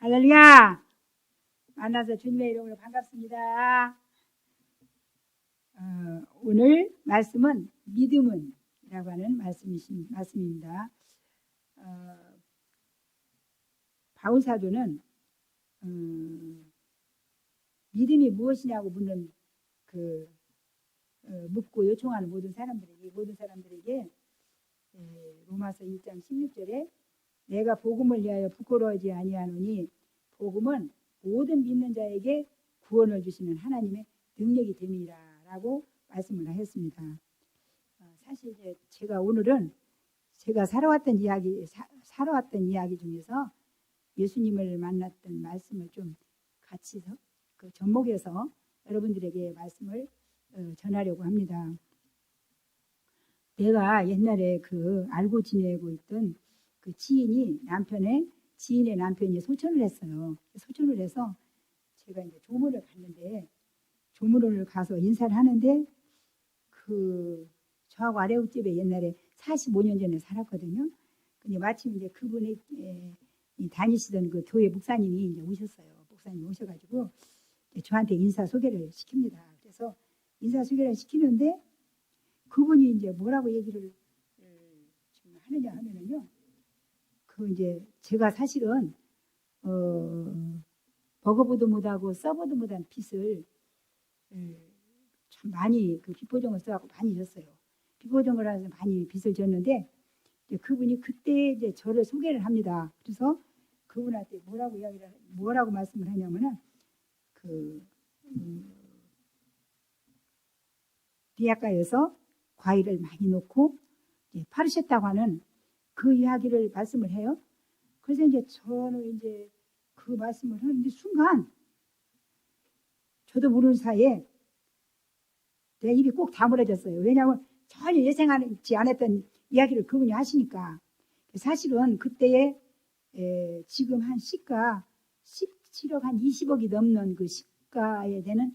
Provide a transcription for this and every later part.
할렐루야! 만나서 주님의 이름으로 반갑습니다. 오늘 말씀은 믿음은 이라고 하는 말씀입니다. 바울 사도는 믿음이 무엇이냐고 묻고 요청하는 모든 사람들에게 로마서 1장 16절에 내가 복음을 위하여 부끄러워하지 아니하노니 복음은 모든 믿는 자에게 구원을 주시는 하나님의 능력이 됨이라라고 말씀을 하였습니다. 사실 이제 제가 오늘은 제가 살아왔던 이야기 중에서 예수님을 만났던 말씀을 좀 같이 그 접목해서 여러분들에게 말씀을 전하려고 합니다. 내가 옛날에 알고 지내고 있던 그 지인의 남편이 소천을 했어요. 소천을 해서 제가 이제 조문을 갔는데 조문을 가서 인사를 하는데 저하고 아래웃집에 옛날에 45년 전에 살았거든요. 근데 마침 이제 그분이 다니시던 그 교회 목사님이 이제 오셨어요. 목사님이 오셔가지고 저한테 인사 소개를 시킵니다. 그래서 인사 소개를 시키는데 그분이 이제 뭐라고 얘기를 하느냐 하면은요. 이제 제가 사실은 버거보도 못하고 써보도 못한 빚을 참 많이 빚보정을 써갖고 많이 졌어요. 빚보정을 해서 많이 빚을 졌는데 이제 그분이 그때 이제 저를 소개를 합니다. 그래서 그분한테 뭐라고 말씀을 하냐면은 비약가에서 과일을 많이 넣고 파르셨다고 하는 그 이야기를 말씀을 해요. 그래서 이제 저는 이제 그 말씀을 하는데 순간 저도 모르는 사이에 내 입이 꼭 다물어졌어요. 왜냐하면 전혀 예상하지 않았던 이야기를 그분이 하시니까. 사실은 그때에 지금 한 시가 17억 한 20억이 넘는 그 시가에 되는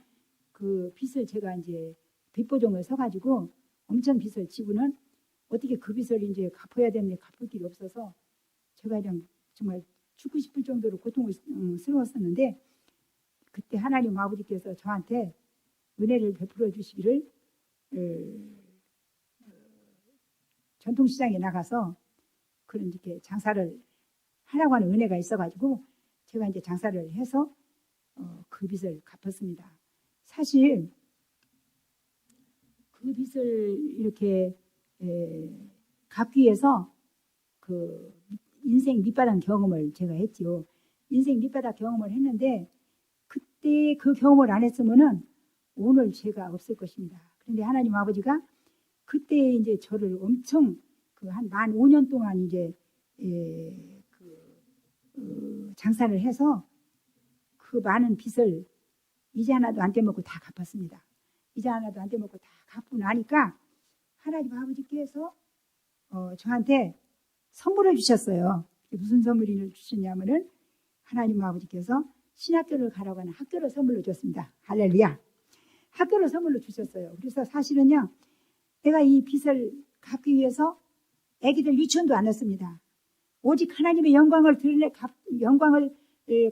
그 빚을 제가 이제 빚보정을 서가지고 엄청 빚을 지고는 어떻게 그 빚을 이제 갚아야 되는데 갚을 길이 없어서 제가 그냥 정말 죽고 싶을 정도로 고통을 스러웠었는데 그때 하나님 아버지께서 저한테 은혜를 베풀어 주시기를 전통시장에 나가서 그런 이렇게 장사를 하라고 하는 은혜가 있어가지고 제가 이제 장사를 해서 그 빚을 갚았습니다. 사실 그 빚을 이렇게 갚기 위해서 인생 밑바닥 경험을 제가 했지요. 인생 밑바닥 경험을 했는데 그때 그 경험을 안 했으면은 오늘 제가 없을 것입니다. 그런데 하나님 아버지가 그때 이제 저를 엄청 한 만 5년 동안 이제 장사를 해서 그 많은 빚을 이제 하나도 안 떼먹고 다 갚았습니다. 이제 하나도 안 떼먹고 다 갚고 나니까 하나님 아버지께서 저한테 선물을 주셨어요. 무슨 선물을 주셨냐면은 하나님 아버지께서 신학교를 가라고 하는 학교를 선물로 줬습니다. 할렐루야. 학교를 선물로 주셨어요. 그래서 사실은요, 내가 이 빚을 갚기 위해서 애기들 유치원도 안 했습니다. 오직 하나님의 영광을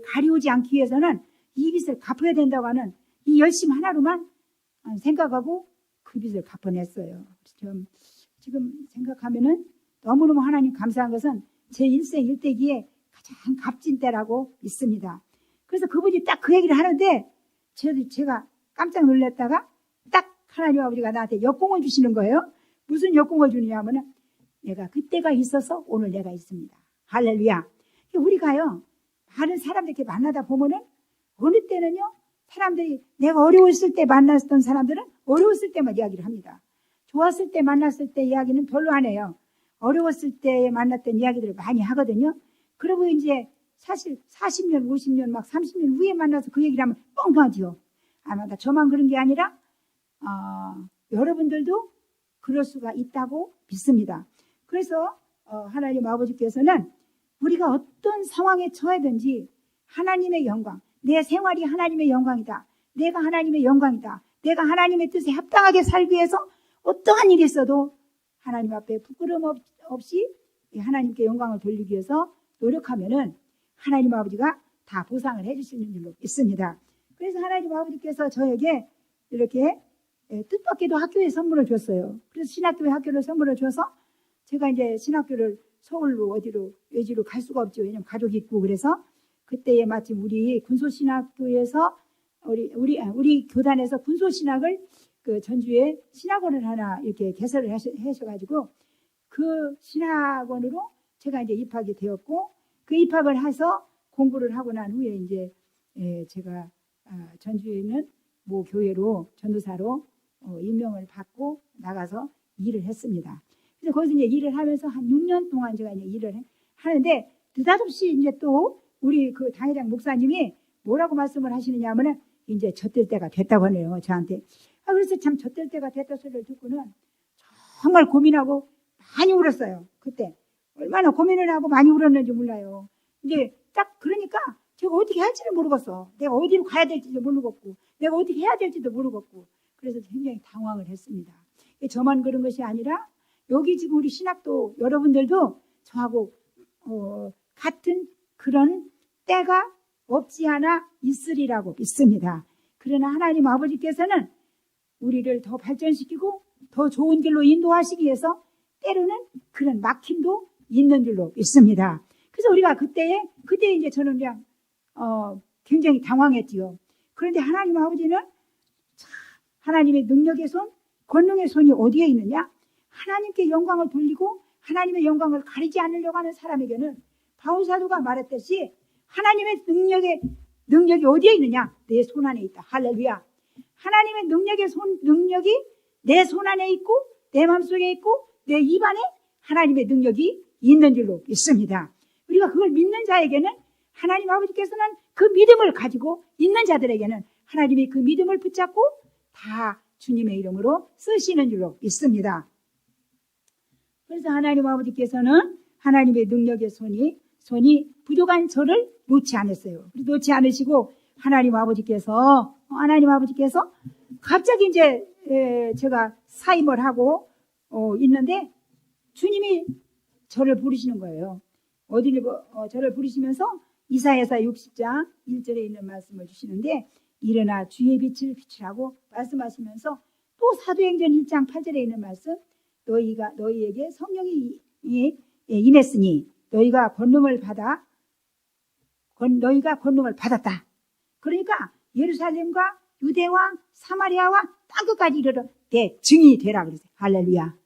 가리우지 않기 위해서는 이 빚을 갚아야 된다고 하는 이 열심 하나로만 생각하고 그 빚을 갚아냈어요. 지금 생각하면은 너무너무 하나님 감사한 것은 제 일생 일대기에 가장 값진 때라고 믿습니다. 그래서 그분이 딱 그 얘기를 하는데 제가 깜짝 놀랐다가 딱 하나님 아버지가 나한테 역공을 주시는 거예요. 무슨 역공을 주느냐 하면은 내가 그때가 있어서 오늘 내가 있습니다. 할렐루야. 우리가요, 많은 사람들 이렇게 만나다 보면은 어느 때는요, 사람들이 내가 어려웠을 때 만났던 사람들은 어려웠을 때만 이야기를 합니다. 좋았을 때 만났을 때 이야기는 별로 안 해요. 어려웠을 때 만났던 이야기들을 많이 하거든요. 그리고 이제 사실 40년, 50년, 막 30년 후에 만나서 그 얘기를 하면 뻥하지요. 아마 저만 그런 게 아니라 여러분들도 그럴 수가 있다고 믿습니다. 그래서 하나님 아버지께서는 우리가 어떤 상황에 처하든지 하나님의 영광, 내 생활이 하나님의 영광이다. 내가 하나님의 영광이다. 내가 하나님의 뜻에 합당하게 살기 위해서 어떠한 일이 있어도 하나님 앞에 부끄러움 없이 하나님께 영광을 돌리기 위해서 노력하면은 하나님 아버지가 다 보상을 해주시는 줄로 있습니다. 그래서 하나님 아버지께서 저에게 이렇게 뜻밖에도 학교에 선물을 줬어요. 그래서 신학교에 학교를 선물을 줘서 제가 이제 신학교를 서울로 어디로 외지로 갈 수가 없죠. 왜냐면 가족이 있고. 그래서 그때에 마침 우리 군소신학교에서 우리 교단에서 군소신학을 그 전주에 신학원을 하나 이렇게 개설을 하셔가지고 그 신학원으로 제가 이제 입학이 되었고, 그 입학을 해서 공부를 하고 난 후에 이제 제가 전주에 있는 모 교회로 전도사로 임명을 받고 나가서 일을 했습니다. 그래서 거기서 이제 일을 하면서 한 6년 동안 제가 이제 일을 하는데, 느닷없이 이제 또 우리 그 당회장 목사님이 뭐라고 말씀을 하시느냐 하면은 이제 젖될 때가 됐다고 하네요, 저한테. 그래서 참 젖될 때가 됐다 소리를 듣고는 정말 고민하고 많이 울었어요. 그때 얼마나 고민을 하고 많이 울었는지 몰라요. 이제 딱 그러니까 제가 어떻게 할지를 모르겠어. 내가 어디로 가야 될지도 모르겠고, 내가 어떻게 해야 될지도 모르겠고, 그래서 굉장히 당황을 했습니다. 저만 그런 것이 아니라 여기 지금 우리 신학도 여러분들도 저하고 같은 그런 때가 없지 않아 있으리라고 믿습니다. 그러나 하나님 아버지께서는 우리를 더 발전시키고 더 좋은 길로 인도하시기 위해서 때로는 그런 막힘도 있는 줄로 믿습니다. 그래서 우리가 그때 이제 저는 그냥 굉장히 당황했지요. 그런데 하나님 아버지는 하나님의 능력의 손, 권능의 손이 어디에 있느냐? 하나님께 영광을 돌리고 하나님의 영광을 가리지 않으려고 하는 사람에게는 바울 사도가 말했듯이 하나님의 능력이 어디에 있느냐? 내 손 안에 있다. 할렐루야. 하나님의 능력이 내 손 안에 있고 내 마음속에 있고 내 입 안에 하나님의 능력이 있는 줄로 믿습니다. 우리가 그걸 믿는 자에게는 하나님 아버지께서는 그 믿음을 가지고 있는 자들에게는 하나님이 그 믿음을 붙잡고 다 주님의 이름으로 쓰시는 줄로 믿습니다. 그래서 하나님 아버지께서는 하나님의 능력의 손이 부족한 저를 놓지 않았어요. 놓지 않으시고 하나님 아버지께서 갑자기 이제 제가 사임을 하고 있는데 주님이 저를 부르시는 거예요. 저를 부르시면서 이사야서 60장 1절에 있는 말씀을 주시는데, 일어나 주의 빛을 비추라고 말씀하시면서 또 사도행전 1장 8절에 있는 말씀, 너희에게 성령이 임했으니 너희가 권능을 받았다. 그러니까 예루살렘과 유대와 사마리아와 땅끝까지 이르러 내 증인이 되라 그러세요. 할렐루야.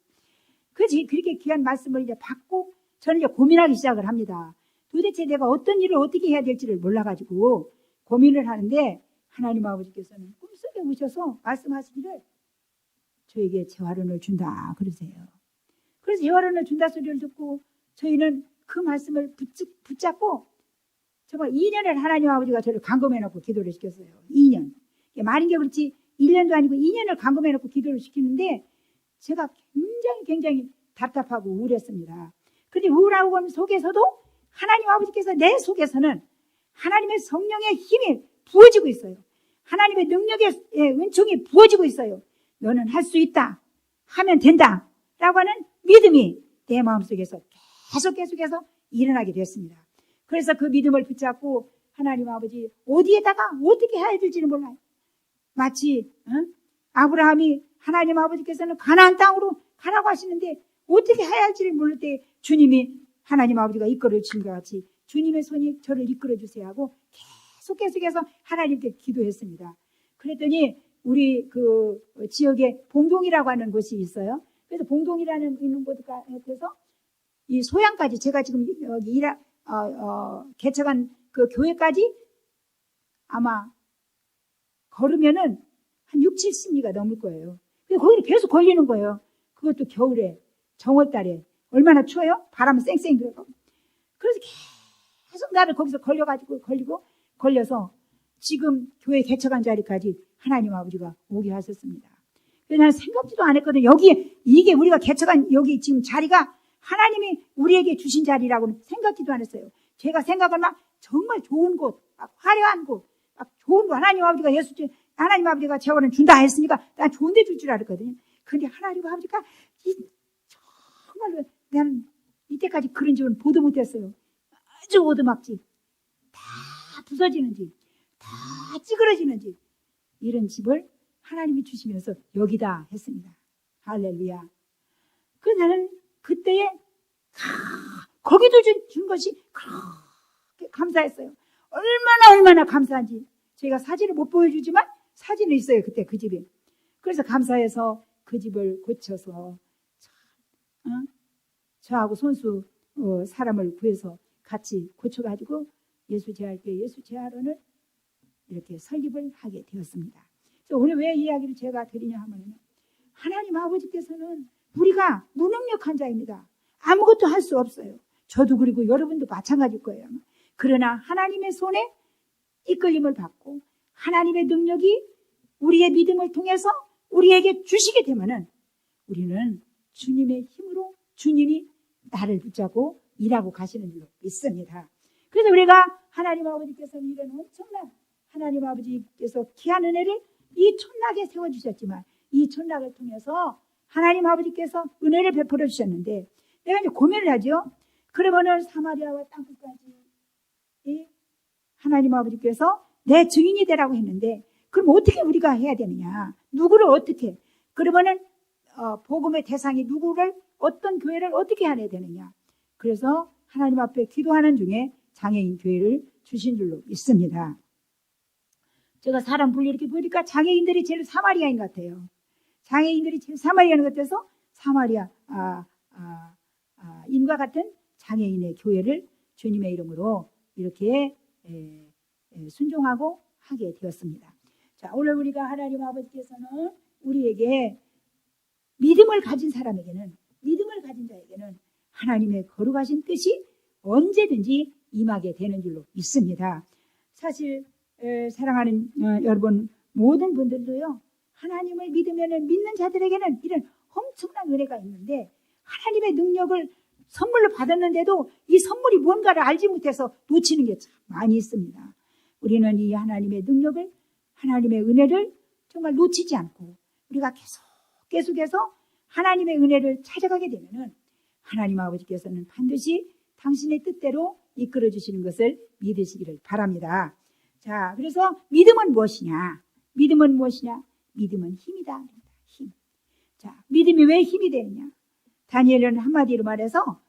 그렇게 귀한 말씀을 이제 받고 저는 이제 고민하기 시작을 합니다. 도대체 내가 어떤 일을 어떻게 해야 될지를 몰라가지고 고민을 하는데, 하나님 아버지께서는 꿈속에 오셔서 말씀하시기를 저에게 재활원을 준다 그러세요. 그래서 재활원을 준다 소리를 듣고 저희는 그 말씀을 붙잡고 정말 2년을 하나님 아버지가 저를 감금해놓고 기도를 시켰어요. 2년. 말인 게 그렇지 1년도 아니고 2년을 감금해놓고 기도를 시키는데 제가 굉장히 답답하고 우울했습니다. 그런데 우울하고 속에서도 하나님 아버지께서 내 속에서는 하나님의 성령의 힘이 부어지고 있어요. 하나님의 능력의 은총이 부어지고 있어요. 너는 할 수 있다. 하면 된다. 라고 하는 믿음이 내 마음속에서 계속해서 일어나게 됐습니다. 그래서 그 믿음을 붙잡고 하나님 아버지 어디에다가 어떻게 해야 될지는 몰라요. 마치 아브라함이 하나님 아버지께서는 가나안 땅으로 가라고 하시는데 어떻게 해야 할지를 모를 때 주님이 하나님 아버지가 이끌어 주신 것 같이 주님의 손이 저를 이끌어 주세요 하고 계속해서 하나님께 기도했습니다. 그랬더니 우리 그 지역에 봉동이라고 하는 곳이 있어요. 그래서 봉동이라는 있는 곳에서 이 소양까지 제가 지금 여기 개척한 그 교회까지 아마 걸으면은 한 6, 70리가 넘을 거예요. 거기를 계속 걸리는 거예요. 그것도 겨울에 정월달에 얼마나 추워요? 바람 쌩쌩 불고. 그래서 계속 나를 거기서 걸려서 지금 교회 개척한 자리까지 하나님 아버지가 오게 하셨습니다. 그래서 나는 생각지도 안 했거든요. 이게 우리가 개척한 여기 지금 자리가 하나님이 우리에게 주신 자리라고는 생각지도 안 했어요. 제가 생각을 막 정말 좋은 곳, 막 화려한 곳, 막 좋은 곳, 하나님 아버지가 재원을 준다 했으니까 난 좋은 데 줄 줄 알았거든요. 그런데 하나님 아버지가 정말로 나는 이때까지 그런 적은 보도 못했어요. 아주 오두막집. 다 부서지는 집, 다 찌그러지는 집, 이런 집을 하나님이 주시면서 여기다 했습니다. 할렐루야. 나는 그때에 거기도 준 것이 그렇게 감사했어요. 얼마나 감사한지. 제가 사진을 못 보여주지만 사진은 있어요. 그때 그 집에. 그래서 감사해서 그 집을 고쳐서 저하고 손수 사람을 구해서 같이 고쳐가지고 예수제할교회 예수제할원을 이렇게 설립을 하게 되었습니다. 그래서 오늘 왜 이 이야기를 제가 드리냐 하면 하나님 아버지께서는 우리가 무능력한 자입니다. 아무것도 할 수 없어요. 저도 그리고 여러분도 마찬가지일 거예요. 그러나 하나님의 손에 이끌림을 받고 하나님의 능력이 우리의 믿음을 통해서 우리에게 주시게 되면은 우리는 주님의 힘으로 주님이 나를 붙잡고 일하고 가시는 줄로 믿습니다. 그래서 우리가 하나님 아버지께서는 이런 엄청난 하나님 아버지께서 귀한 은혜를 이 촌락에 세워주셨지만 이 촌락을 통해서 하나님 아버지께서 은혜를 베풀어 주셨는데 내가 이제 고민을 하죠. 그러면은 사마리아와 땅끝까지 하나님 아버지께서 내 증인이 되라고 했는데 그럼 어떻게 우리가 해야 되느냐? 누구를 어떻게? 그러면은 복음의 대상이 누구를 어떤 교회를 어떻게 해야 되느냐? 그래서 하나님 앞에 기도하는 중에 장애인 교회를 주신 줄로 믿습니다. 제가 사람 분류 이렇게 보니까 장애인들이 제일 사마리아인 것 같아요. 장애인들이 제일 사마리아인 것 같아서 사마리아 인과 같은 장애인의 교회를 주님의 이름으로 이렇게 순종하고 하게 되었습니다. 자, 오늘 우리가 하나님 아버지께서는 우리에게 믿음을 가진 사람에게는 믿음을 가진 자에게는 하나님의 거룩하신 뜻이 언제든지 임하게 되는 줄로 믿습니다. 사실 사랑하는 여러분 모든 분들도요 하나님을 믿으면 믿는 자들에게는 이런 엄청난 은혜가 있는데 하나님의 능력을 선물로 받았는데도 이 선물이 뭔가를 알지 못해서 놓치는 게 참 많이 있습니다. 우리는 이 하나님의 능력을 하나님의 은혜를 정말 놓치지 않고 우리가 계속해서 하나님의 은혜를 찾아가게 되면은 하나님 아버지께서는 반드시 당신의 뜻대로 이끌어 주시는 것을 믿으시기를 바랍니다. 자, 그래서 믿음은 무엇이냐? 믿음은 무엇이냐? 믿음은 힘이다. 힘. 자, 믿음이 왜 힘이 되느냐? 다니엘은 한마디로 말해서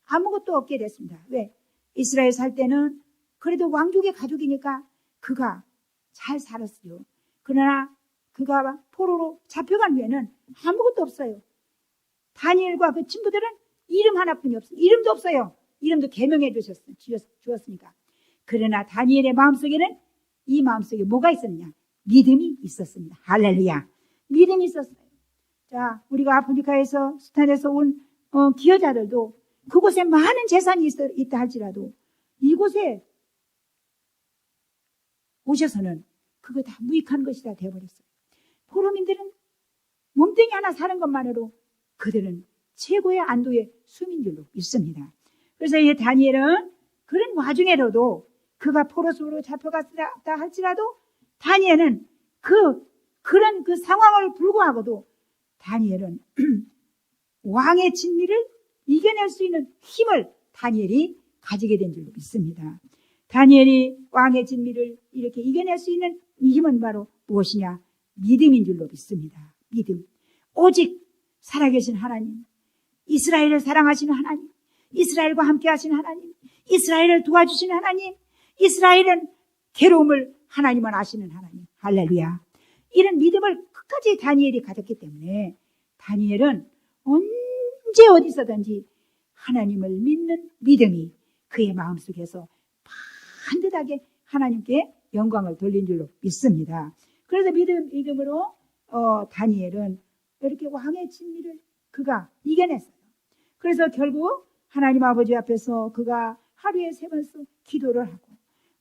아무것도 없게 됐습니다. 왜? 이스라엘 살 때는 그래도 왕족의 가족이니까 그가 잘 살았어요. 그러나 그가 포로로 잡혀간 후에는 아무것도 없어요. 다니엘과 그 친구들은 이름 하나뿐이 없어요. 이름도 없어요. 이름도 개명해 주었으니까. 그러나 다니엘의 마음속에는 이 마음속에 뭐가 있었느냐? 믿음이 있었습니다. 할렐루야. 믿음이 있었어요. 자, 우리가 아프리카에서 수탄에서 온 기여자들도 그곳에 많은 재산이 있다 할지라도 이곳에 오셔서는 그거 다 무익한 것이다 되어버렸어요. 포로민들은 몸뚱이 하나 사는 것만으로 그들은 최고의 안도의 숨인 줄로 믿습니다. 그래서 이 다니엘은 그런 와중에라도 그가 포로수로 잡혀갔다 할지라도 다니엘은 그런 그 상황을 불구하고도 다니엘은 왕의 진미를 이겨낼 수 있는 힘을 다니엘이 가지게 된 줄로 믿습니다. 다니엘이 왕의 진미를 이렇게 이겨낼 수 있는 이 힘은 바로 무엇이냐? 믿음인 줄로 믿습니다. 믿음. 오직 살아계신 하나님, 이스라엘을 사랑하시는 하나님, 이스라엘과 함께 하시는 하나님, 이스라엘을 도와주시는 하나님, 이스라엘은 괴로움을 하나님만 아시는 하나님. 할렐루야. 이런 믿음을 끝까지 다니엘이 가졌기 때문에 다니엘은 언제 어디서든지 하나님을 믿는 믿음이 그의 마음속에서 반듯하게 하나님께 영광을 돌린 줄로 믿습니다. 그래서 믿음으로 다니엘은 이렇게 왕의 진미를 그가 이겨냈어요. 그래서 결국 하나님 아버지 앞에서 그가 하루에 3번씩 기도를 하고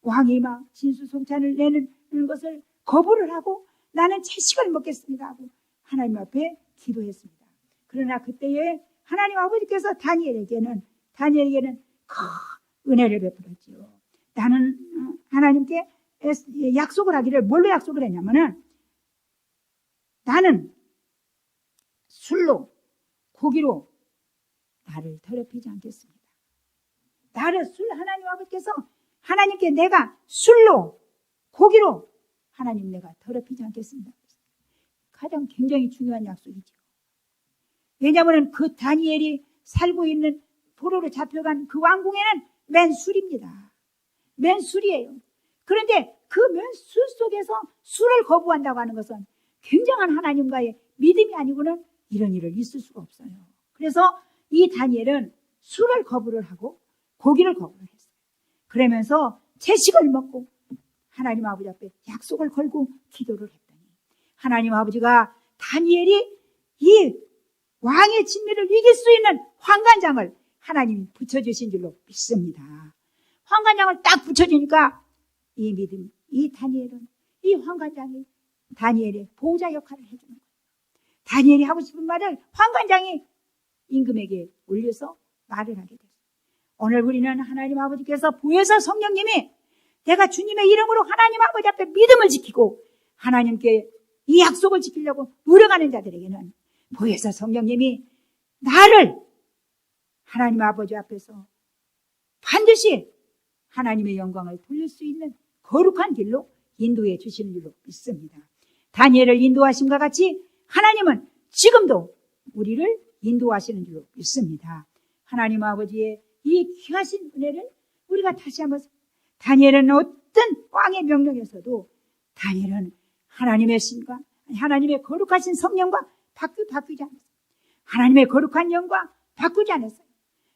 왕이 막 진수성찬을 내는 것을 거부를 하고 나는 채식을 먹겠습니다 하고 하나님 앞에 기도했습니다. 그러나 그때에 하나님 아버지께서 다니엘에게는 큰 은혜를 베풀었지요. 나는 하나님께 약속을 하기를 뭘로 약속을 했냐면은 나는 술로 고기로 나를 더럽히지 않겠습니다. 하나님 아버지께서 하나님께 내가 술로, 고기로 하나님 내가 더럽히지 않겠습니다. 가장 굉장히 중요한 약속이죠. 왜냐하면 그 다니엘이 살고 있는 포로로 잡혀간 그 왕궁에는 맨 술입니다. 맨 술이에요. 그런데 그 맨 술 속에서 술을 거부한다고 하는 것은 굉장한 하나님과의 믿음이 아니고는 이런 일을 있을 수가 없어요. 그래서 이 다니엘은 술을 거부를 하고 고기를 거부를 했어요. 그러면서 채식을 먹고 하나님 아버지 앞에 약속을 걸고 기도를 했더니 하나님 아버지가 다니엘이 이 왕의 진미를 이길 수 있는 환관장을 하나님이 붙여주신 줄로 믿습니다. 환관장을 딱 붙여주니까 이 믿음, 이 다니엘은 이 환관장이 다니엘의 보호자 역할을 해주는 거예요. 다니엘이 하고 싶은 말을 환관장이 임금에게 올려서 말을 하게 됐어요. 오늘 우리는 하나님 아버지께서 보혜사 성령님이 내가 주님의 이름으로 하나님 아버지 앞에 믿음을 지키고 하나님께 이 약속을 지키려고 노력하는 자들에게는 보혜사 성령님이 나를 하나님 아버지 앞에서 반드시 하나님의 영광을 돌릴 수 있는 거룩한 길로 인도해 주시는 줄로 믿습니다. 다니엘을 인도하심과 같이 하나님은 지금도 우리를 인도하시는 줄로 믿습니다. 하나님 아버지의 이 귀하신 은혜를 우리가 다시 한번, 다니엘은 어떤 왕의 명령에서도 다니엘은 하나님의 신과 하나님의 거룩하신 성령과 바꾸지 않았어요. 하나님의 거룩한 영과 바꾸지 않았어요.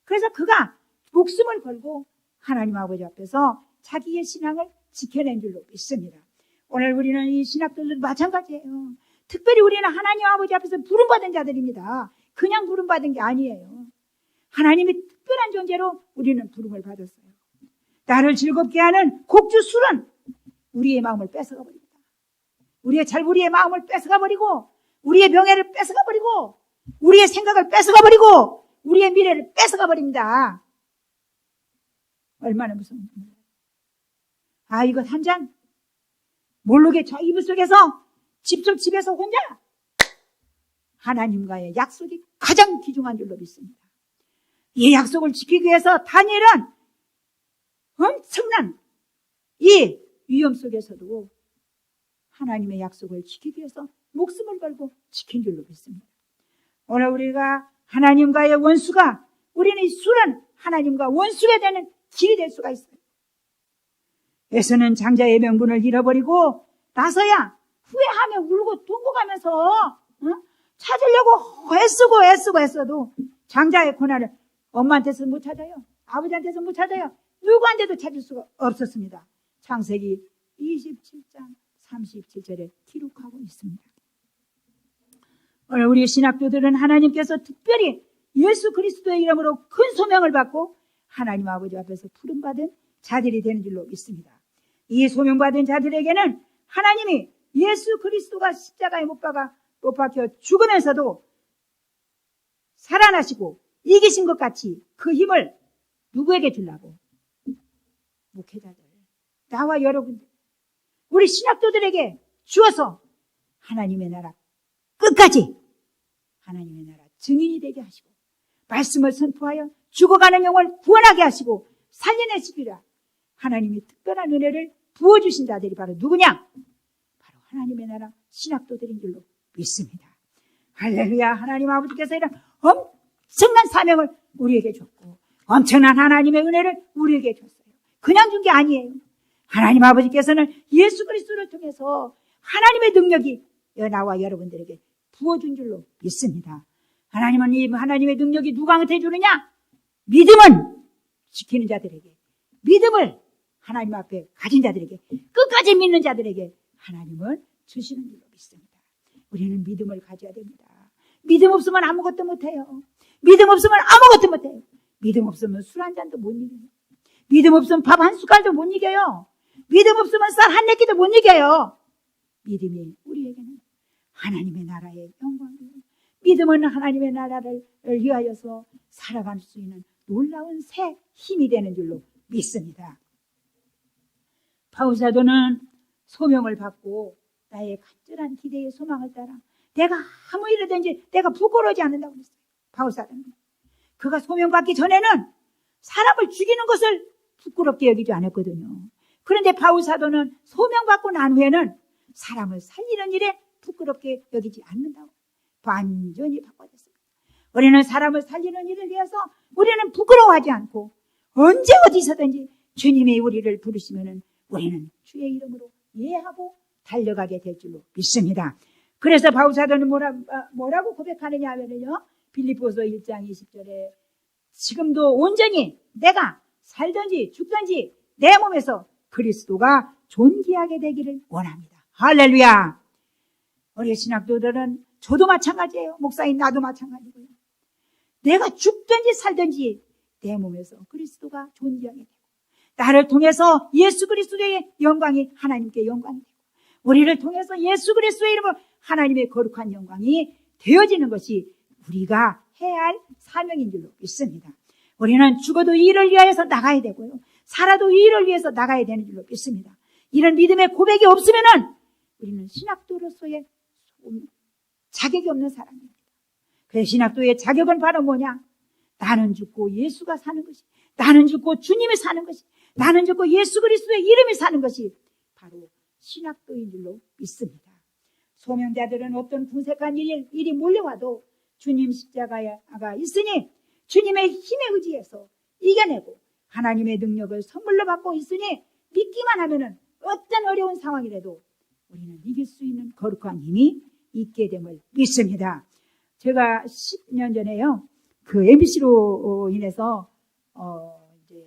그래서 그가 목숨을 걸고 하나님 아버지 앞에서 자기의 신앙을 지켜낸 줄로 믿습니다. 오늘 우리는 이 신학들도 마찬가지예요. 특별히 우리는 하나님 아버지 앞에서 부름받은 자들입니다. 그냥 부름받은 게 아니에요. 하나님이 특별한 존재로 우리는 부름을 받았어요. 나를 즐겁게 하는 곡주 술은 우리의 마음을 뺏어가 버립니다. 우리의 마음을 뺏어가 버리고 우리의 명예를 뺏어가 버리고 우리의 생각을 뺏어가 버리고 우리의 미래를 뺏어가 버립니다. 얼마나 무서운 일이에요. 아, 이것 한 잔 모르게 저 이불 속에서 집에서 혼자 하나님과의 약속이 가장 귀중한 줄로 믿습니다. 이 약속을 지키기 위해서 다니엘은 엄청난 이 위험 속에서도 하나님의 약속을 지키기 위해서 목숨을 걸고 지킨 줄로 믿습니다. 오늘 우리가 하나님과의 원수가, 우리는 이 술은 하나님과 원수가 되는 길이 될 수가 있어요. 에서는 장자의 명분을 잃어버리고 나서야 후회하며 울고 동고가면서 찾으려고 애쓰고 장자의 고난을 엄마한테서 못 찾아요. 아버지한테서 못 찾아요. 누구한테도 찾을 수가 없었습니다. 창세기 27장 37절에 기록하고 있습니다. 오늘 우리 신학교들은 하나님께서 특별히 예수 그리스도의 이름으로 큰 소명을 받고 하나님 아버지 앞에서 부름받은 자들이 되는 줄로 믿습니다. 이 소명받은 자들에게는 하나님이 예수 그리스도가 십자가에 못 박혀 죽으면서도 살아나시고 이기신 것 같이 그 힘을 누구에게 주려고? 목회자들, 나와 여러분들, 우리 신학도들에게 주어서 하나님의 나라 끝까지 하나님의 나라 증인이 되게 하시고 말씀을 선포하여 죽어가는 영혼을 구원하게 하시고 살려내시기라 하나님이 특별한 은혜를 부어주신 자들이 바로 누구냐? 바로 하나님의 나라 신학도들인 줄로 믿습니다. 할렐루야. 하나님 아버지께서 이런 엄청난 사명을 우리에게 줬고 엄청난 하나님의 은혜를 우리에게 줬어요. 그냥 준 게 아니에요. 하나님 아버지께서는 예수 그리스도를 통해서 하나님의 능력이 나와 여러분들에게 부어준 줄로 믿습니다. 하나님은 이 하나님의 능력이 누구한테 주느냐? 믿음은 지키는 자들에게, 믿음을 하나님 앞에 가진 자들에게, 끝까지 믿는 자들에게 하나님은 주시는 줄로 믿습니다. 우리는 믿음을 가져야 됩니다. 믿음 없으면 아무것도 못해요. 믿음 없으면 아무것도 못해요. 믿음 없으면 술 한 잔도 못 이겨요. 믿음 없으면 밥 한 숟갈도 못 이겨요. 믿음 없으면 쌀 한 내끼도 못 이겨요. 믿음이 우리에게는 하나님의 나라의 영광이에요. 믿음은 하나님의 나라를 위하여서 살아갈 수 있는 놀라운 새 힘이 되는 줄로 믿습니다. 바울사도는 소명을 받고 나의 간절한 기대의 소망을 따라 내가 아무 일이든지 내가 부끄러워하지 않는다고 했어요. 바울사도는. 그가 소명받기 전에는 사람을 죽이는 것을 부끄럽게 여기지 않았거든요. 그런데 바울 사도는 소명받고 난 후에는 사람을 살리는 일에 부끄럽게 여기지 않는다고 완전히 바꿔졌습니다. 우리는 사람을 살리는 일을 위해서 우리는 부끄러워하지 않고 언제 어디서든지 주님이 우리를 부르시면은 우리는 주의 이름으로 예하고 달려가게 될 줄로 믿습니다. 그래서 바울 사도는 뭐라고 고백하느냐 하면은요, 빌립보서 1장 20절에 지금도 온전히 내가 살든지 죽든지 내 몸에서 그리스도가 존귀하게 되기를 원합니다. 할렐루야. 우리 신학도들은 저도 마찬가지예요. 목사님 나도 마찬가지고요. 내가 죽든지 살든지 내 몸에서 그리스도가 존귀하게 되고 나를 통해서 예수 그리스도의 영광이 하나님께 영광이 되고 우리를 통해서 예수 그리스도의 이름으로 하나님의 거룩한 영광이 되어지는 것이 우리가 해야 할 사명인 줄로 믿습니다. 우리는 죽어도 이 일을 위하여서 나가야 되고요. 살아도 이 일을 위해서 나가야 되는 줄로 믿습니다. 이런 믿음의 고백이 없으면은 우리는 신학도로서의 자격이 없는 사람입니다. 그래서 신학도의 자격은 바로 뭐냐? 나는 죽고 예수가 사는 것이, 나는 죽고 주님이 사는 것이, 나는 죽고 예수 그리스도의 이름이 사는 것이 바로 신학도인 줄로 믿습니다. 소명자들은 어떤 궁색한 일이 몰려와도 주님 십자가가 있으니 주님의 힘에 의지해서 이겨내고 하나님의 능력을 선물로 받고 있으니 믿기만 하면은 어떤 어려운 상황이라도 우리는 이길 수 있는 거룩한 힘이 있게 됨을 믿습니다. 제가 10년 전에요, 그 MBC로 인해서 이제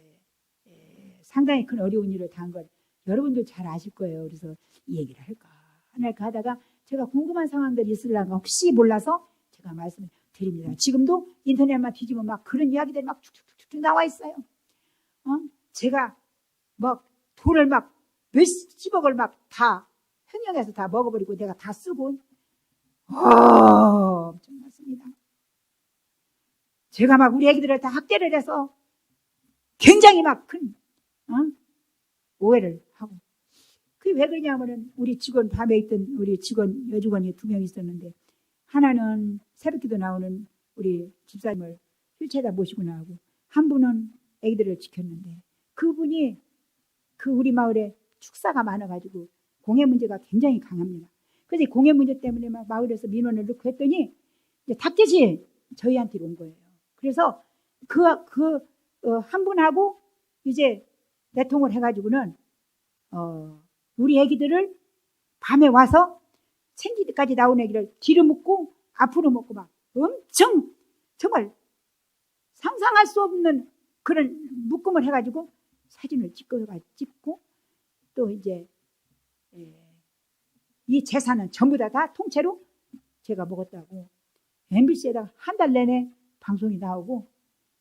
상당히 큰 어려운 일을 당한 걸 여러분들 잘 아실 거예요. 그래서 이 얘기를 할까 하다가 제가 궁금한 상황들이 있으려가 혹시 몰라서 제가 말씀을 드립니다. 지금도 인터넷만 뒤지면 막 그런 이야기들이 막 쭉쭉쭉 나와 있어요. 제가 막 돈을 막 몇십억을 막 다 횡령해서 다 먹어버리고 내가 다 쓰고 엄청 많습니다. 제가 막 우리 애기들을 다 학대를 해서 굉장히 막 큰 오해를 하고, 그게 왜 그러냐면은 우리 직원, 밤에 있던 우리 직원, 여직원이 2명 있었는데 하나는 새벽기도 나오는 우리 집사님을 휠체어에다 모시고 나오고 한 분은 애기들을 지켰는데 그분이 그 우리 마을에 축사가 많아가지고 공해 문제가 굉장히 강합니다. 그래서 공해 문제 때문에 막 마을에서 민원을 넣고 했더니 이제 타켓이 저희한테 온 거예요. 그래서 한 분하고 이제 내통을 해가지고는 우리 애기들을 밤에 와서 생기까지 나온 애기를 뒤로 묶고 앞으로 묶고 막 엄청 정말 상상할 수 없는 그런 묶음을 해가지고 사진을 찍고 또 이제 이 재산은 전부 다 통째로 제가 먹었다고 MBC에다가 한 달 내내 방송이 나오고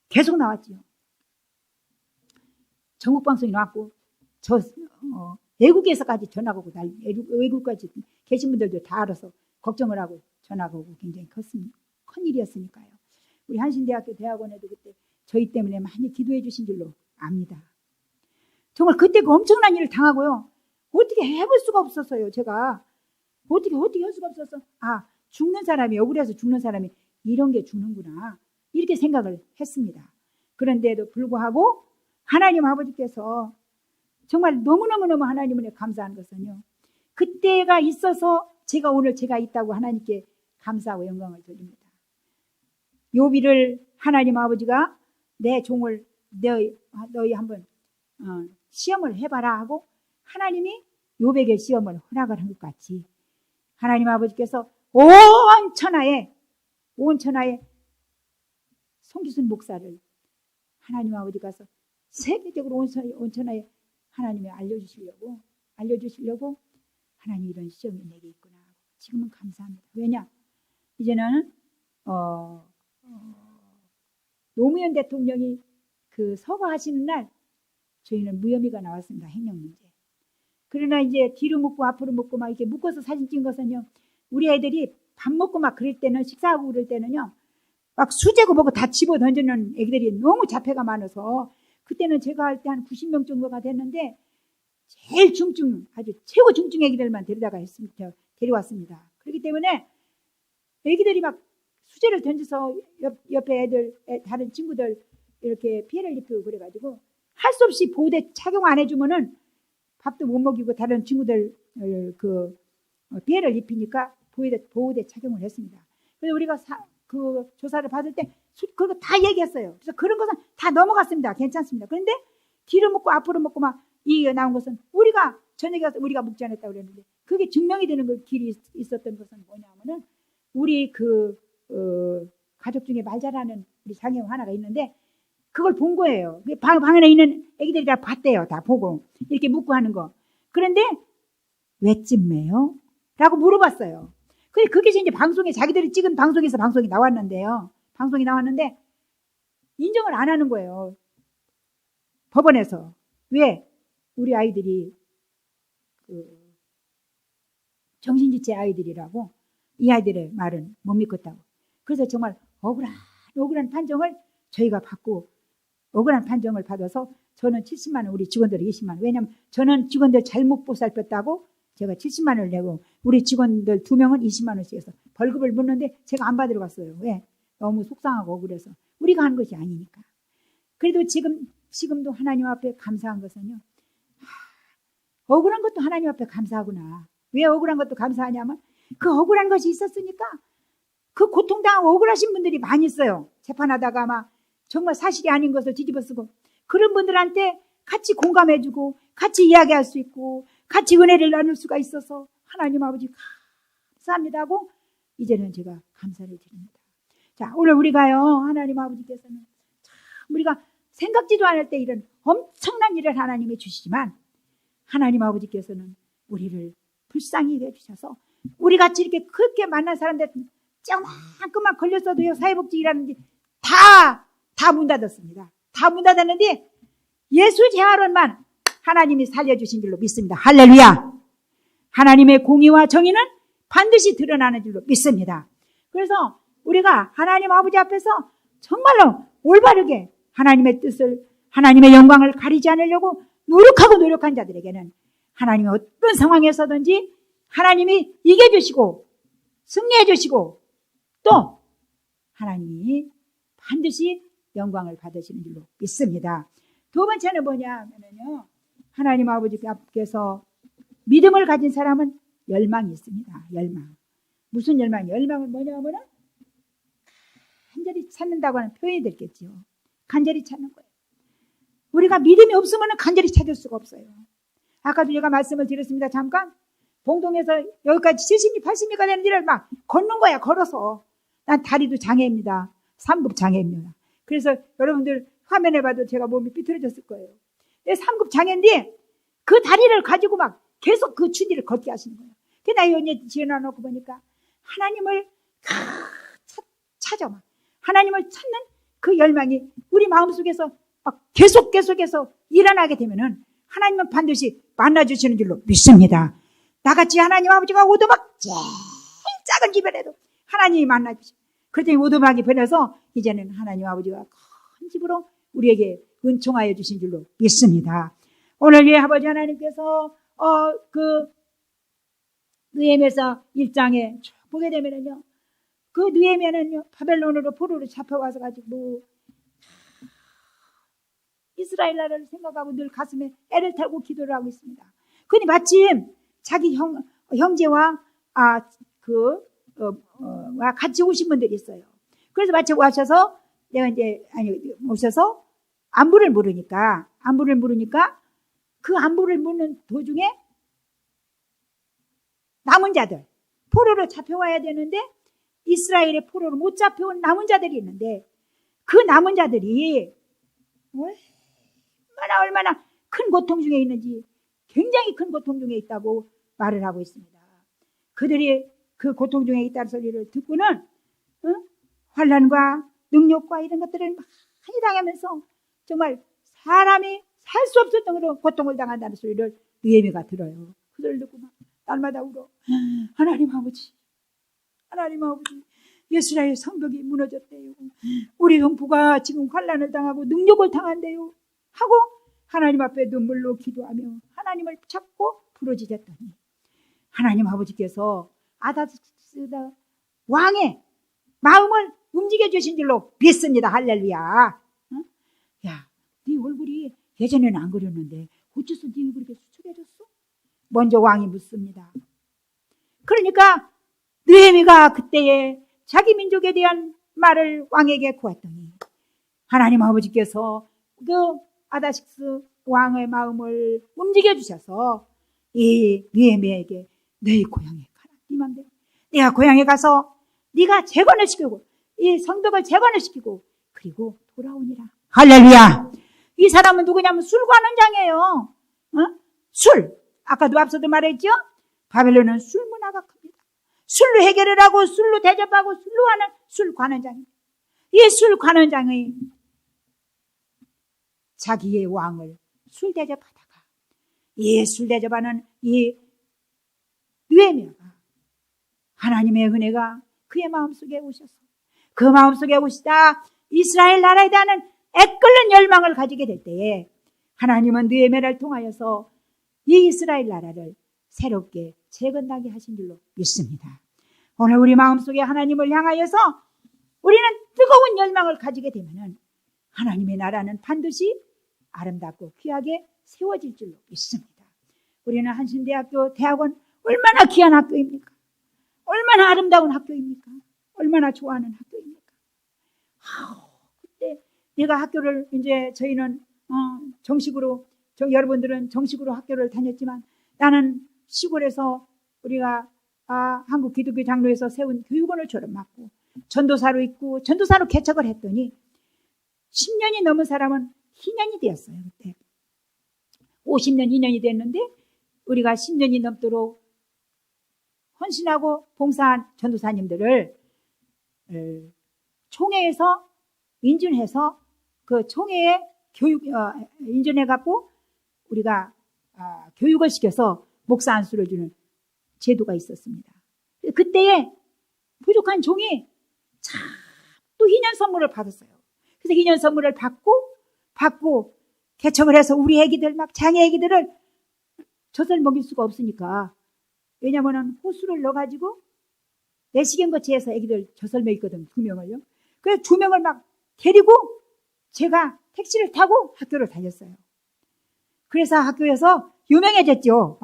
계속 나왔지요. 전국 방송이 나왔고 외국에서까지 전화가 오고 외국까지 계신 분들도 다 알아서 걱정을 하고 전화가 오고 굉장히 큰 일이었으니까요. 우리 한신대학교 대학원에도 그때 저희 때문에 많이 기도해 주신 줄로 압니다. 정말 그때 그 엄청난 일을 당하고요. 어떻게 해볼 수가 없었어요. 제가 어떻게 할 수가 없었어. 죽는 사람이, 억울해서 죽는 사람이 이런 게 죽는구나 이렇게 생각을 했습니다. 그런데도 불구하고 하나님 아버지께서 정말 너무너무 하나님을 감사한 것은요, 그때가 있어서 제가 오늘 제가 있다고 하나님께 감사하고 영광을 드립니다. 욥이를 하나님 아버지가 내 종을 너희 한번 시험을 해봐라 하고 하나님이 욥에게 시험을 허락을 한 것 같이 하나님 아버지께서 온 천하에 송기순 목사를 하나님 아버지가서 세계적으로 온 천하에 하나님이 알려주시려고 하나님 이런 시험이 내게 있구나. 지금은 감사합니다. 왜냐? 이제는 노무현 대통령이 그 서거하시는 날 저희는 무혐의가 나왔습니다. 행령 문제. 그러나 이제 뒤로 묶고 앞으로 묶고 막 이렇게 묶어서 사진 찍은 것은요, 우리 애들이 밥 먹고 막 그럴 때는, 식사하고 그럴 때는요, 막 수제고 뭐고 다 집어 던지는 애기들이 너무 자폐가 많아서 그때는 제가 할 때 한 90명 정도가 됐는데 제일 중증, 아주 최고 중증 애기들만 데려왔습니다. 그렇기 때문에 애기들이 막 수제를 던져서 옆에 애들, 다른 친구들 이렇게 피해를 입히고 그래가지고 할 수 없이 보호대 착용 안 해주면은 밥도 못 먹이고 다른 친구들 피해를 입히니까 보호대 착용을 했습니다. 그래서 우리가 그 조사를 받을 때 그거 다 얘기했어요. 그래서 그런 것은 다 넘어갔습니다. 괜찮습니다. 그런데 뒤로 먹고 앞으로 먹고 막 이 나온 것은 우리가 저녁에 가서 우리가 묵지 않았다고 그랬는데 그게 증명이 되는 그 길이 있었던 것은 뭐냐면은 우리 가족 중에 말 잘하는 우리 장애우 하나가 있는데 그걸 본 거예요. 방 안에 있는 애기들이 다 봤대요. 다 보고 이렇게 묻고 하는 거. 그런데 왜 찜매요? 라고 물어봤어요. 근데 그게 이제 방송에 자기들이 찍은 방송에서 방송이 나왔는데요. 방송이 나왔는데 인정을 안 하는 거예요. 법원에서. 왜? 우리 아이들이 정신지체 아이들이라고 이 아이들의 말은 못 믿겠다고. 그래서 정말 억울한 판정을 저희가 받고 억울한 판정을 받아서 저는 70만 원, 우리 직원들이 20만 원. 왜냐하면 저는 직원들 잘못 보살폈다고 제가 70만 원을 내고 우리 직원들 2명은 20만 원씩 해서 벌금을 묻는데 제가 안 받으러 갔어요. 왜? 너무 속상하고 억울해서. 우리가 하는 것이 아니니까. 그래도 지금도 하나님 앞에 감사한 것은요. 억울한 것도 하나님 앞에 감사하구나. 왜 억울한 것도 감사하냐면 그 억울한 것이 있었으니까 그 고통당하고 억울하신 분들이 많이 있어요. 재판하다가 막 정말 사실이 아닌 것을 뒤집어쓰고 그런 분들한테 같이 공감해주고 같이 이야기할 수 있고 같이 은혜를 나눌 수가 있어서 하나님 아버지 감사합니다 하고 이제는 제가 감사를 드립니다. 자, 오늘 우리가요 하나님 아버지께서는 참 우리가 생각지도 않을 때 이런 엄청난 일을 하나님이 주시지만 하나님 아버지께서는 우리를 불쌍히 여겨주셔서 우리같이 이렇게 그렇게 만난 사람들 조금만 걸렸어도요 사회복지 일하는데 다 문 닫았습니다. 다 문 닫았는데 예수 재활원만 하나님이 살려주신 줄로 믿습니다. 할렐루야. 하나님의 공의와 정의는 반드시 드러나는 줄로 믿습니다. 그래서 우리가 하나님 아버지 앞에서 정말로 올바르게 하나님의 뜻을 하나님의 영광을 가리지 않으려고 노력한 자들에게는 하나님이 어떤 상황에서든지 하나님이 이겨주시고 승리해주시고 또 하나님이 반드시 영광을 받으시는 줄로 믿습니다. 두 번째는 뭐냐면요. 하나님 아버지 앞에서 믿음을 가진 사람은 열망이 있습니다. 열망. 무슨 열망이? 열망은 뭐냐면은 간절히 찾는다고 하는 표현이 됐겠죠. 간절히 찾는 거예요. 우리가 믿음이 없으면 간절히 찾을 수가 없어요. 아까도 제가 말씀을 드렸습니다. 잠깐. 봉동에서 여기까지 70미, 80미가 되는 일을 막 걷는 거야. 걸어서. 난 다리도 장애입니다. 3급 장애입니다. 그래서 여러분들 화면에 봐도 제가 몸이 삐뚤어졌을 거예요. 3급 장애인데 그 다리를 가지고 막 계속 그 추리를 걷게 하시는 거예요. 그래서 나 여기 지어놔놓고 보니까 하나님을 찾아 막. 하나님을 찾는 그 열망이 우리 마음속에서 막 계속해서 일어나게 되면은 하나님은 반드시 만나주시는 줄로 믿습니다. 나같이 하나님 아버지가 오두막 제일 작은 집에라도 하나님이 만나주시고 그랬더니 오두막이 변해서 이제는 하나님 아버지가 큰 집으로 우리에게 은총하여 주신 줄로 믿습니다. 오늘 이 아버지 하나님께서 느헤미야 1장에 보게 되면은요, 그 느헤미야는요 바벨론으로 포로로 잡혀와서 가지고 이스라엘 나라를 생각하고 늘 가슴에 애를 타고 기도를 하고 있습니다. 그런데 마침 자기 형제와 같이 오신 분들이 있어요. 그래서 마침 오셔서 오셔서 안부를 물으니까 그 안부를 묻는 도중에 남은 자들 포로로 잡혀와야 되는데 이스라엘의 포로로 못 잡혀온 남은 자들이 있는데 그 남은 자들이 얼마나 큰 고통 중에 있는지 굉장히 큰 고통 중에 있다고 말을 하고 있습니다. 그들이 그 고통 중에 있다는 소리를 듣고는 환난과 능력과 이런 것들을 많이 당하면서 정말 사람이 살 수 없을 정도로 고통을 당한다는 소리를 느헤미야가 들어요. 그 소리를 듣고 막 날마다 울어. 하나님 아버지 이스라엘 성벽이 무너졌대요. 우리 동포가 지금 환난을 당하고 능력을 당한대요 하고 하나님 앞에 눈물로 기도하며 하나님을 찾고 부르짖었더니 하나님 아버지께서 아다스다 왕의 마음을 움직여 주신 줄로 믿습니다. 할렐루야. 야, 네 얼굴이 예전에는 안 그랬는데 어째서 네 그렇게 수척해졌어? 먼저 왕이 묻습니다. 그러니까 느헤미가 그때에 자기 민족에 대한 말을 왕에게 고했더니 하나님 아버지께서 그 아다식스 왕의 마음을 움직여 주셔서 이 느헤미에게 너희 고향에 가라. 네 맘대로. 내가 고향에 가서 네가 재건을 시키고 이 성벽을 재건을 시키고 그리고 돌아오니라. 할렐루야. 이 사람은 누구냐면 술 관원 장이에요. 술. 아까도 앞서도 말했죠. 바벨론은 술 문화가 큽니다. 술로 해결을 하고 술로 대접하고 술로 하는 술 관원장입니다. 이 술 관원장의 자기의 왕을 술 대접하다가 이 술 대접하는 이 느헤미야가 하나님의 은혜가 그의 마음속에 오셔서 그 마음속에 오시다 이스라엘 나라에 대한 애끓는 열망을 가지게 될 때에 하나님은 느헤미야를 통하여서 이 이스라엘 나라를 새롭게 재건하게 하신 줄로 믿습니다. 오늘 우리 마음속에 하나님을 향하여서 우리는 뜨거운 열망을 가지게 되면 하나님의 나라는 반드시 아름답고 귀하게 세워질 줄로 믿습니다. 우리는 한신대학교 대학원 얼마나 귀한 학교입니까? 얼마나 아름다운 학교입니까? 얼마나 좋아하는 학교입니까? 그때 내가 학교를 이제 저희는 정식으로 여러분들은 정식으로 학교를 다녔지만 나는 시골에서 우리가 한국 기독교 장로에서 세운 교육원을 졸업하고 전도사로 있고 전도사로 개척을 했더니 10년이 넘은 사람은 희년이 되었어요. 그때 50년, 2년이 됐는데 우리가 10년이 넘도록 헌신하고 봉사한 전도사님들을 총회에서 인준해서 그 총회에 인준해갖고 우리가 교육을 시켜서 목사 안수를 주는 제도가 있었습니다. 그때에 부족한 종이 또 희년 선물을 받았어요. 그래서 희년 선물을 받고 개척을 해서 우리 애기들 막 장애 애기들을 젖을 먹일 수가 없으니까 왜냐면은 호수를 넣어가지고 내시경거치해서 애기들 젖을 먹이거든 2명을요. 그래서 2명을 막 데리고 제가 택시를 타고 학교를 다녔어요. 그래서 학교에서 유명해졌죠.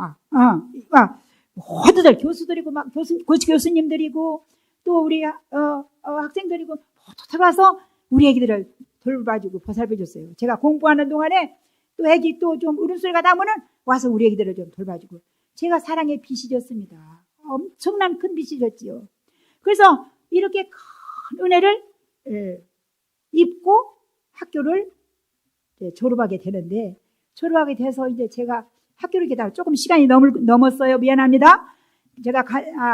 모두들 교수들이고 막 교수님들이고 또 우리 학생들이고 모두 들어와서 우리 애기들을 돌봐주고 보살펴줬어요. 제가 공부하는 동안에 또 애기 또 좀 울음소리가 나면은 와서 우리 애기들을 좀 돌봐주고 제가 사랑의 빛이 졌습니다. 엄청난 큰 빛이 졌지요. 그래서 이렇게 큰 은혜를 입고 학교를 졸업하게 되는데 졸업하게 돼서 이제 제가 학교를 게다가 조금 시간이 넘었어요. 미안합니다. 제가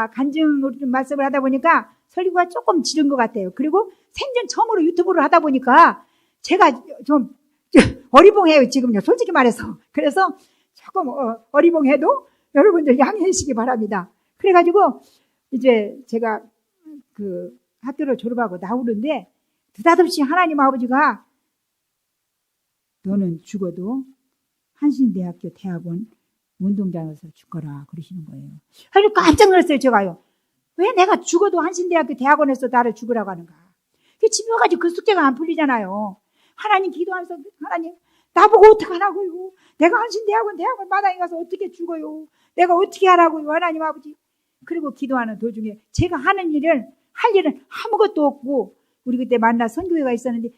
간증으로 좀 말씀을 하다 보니까 설교가 조금 지른 것 같아요. 그리고 생전 처음으로 유튜브를 하다 보니까 제가 좀 어리봉해요. 지금요. 솔직히 말해서. 그래서 조금 어리봉해도 여러분들 양해해 주시기 바랍니다. 그래가지고 이제 제가 그 학교를 졸업하고 나오는데 느닷없이 하나님 아버지가 너는 죽어도 한신대학교 대학원 운동장에서 죽거라 그러시는 거예요. 아니 깜짝 놀랐어요. 제가요. 왜 내가 죽어도 한신대학교 대학원에서 나를 죽으라고 하는가. 집에 와가지고 그 숙제가 안 풀리잖아요. 하나님 기도하면서 하나님 나보고 어떡하라고요. 내가 한신대학원 마당에 가서 어떻게 죽어요. 내가 어떻게 하라고요. 하나님 아버지. 그리고 기도하는 도중에 제가 할 일은 아무것도 없고 우리 그때 만나 선교회가 있었는데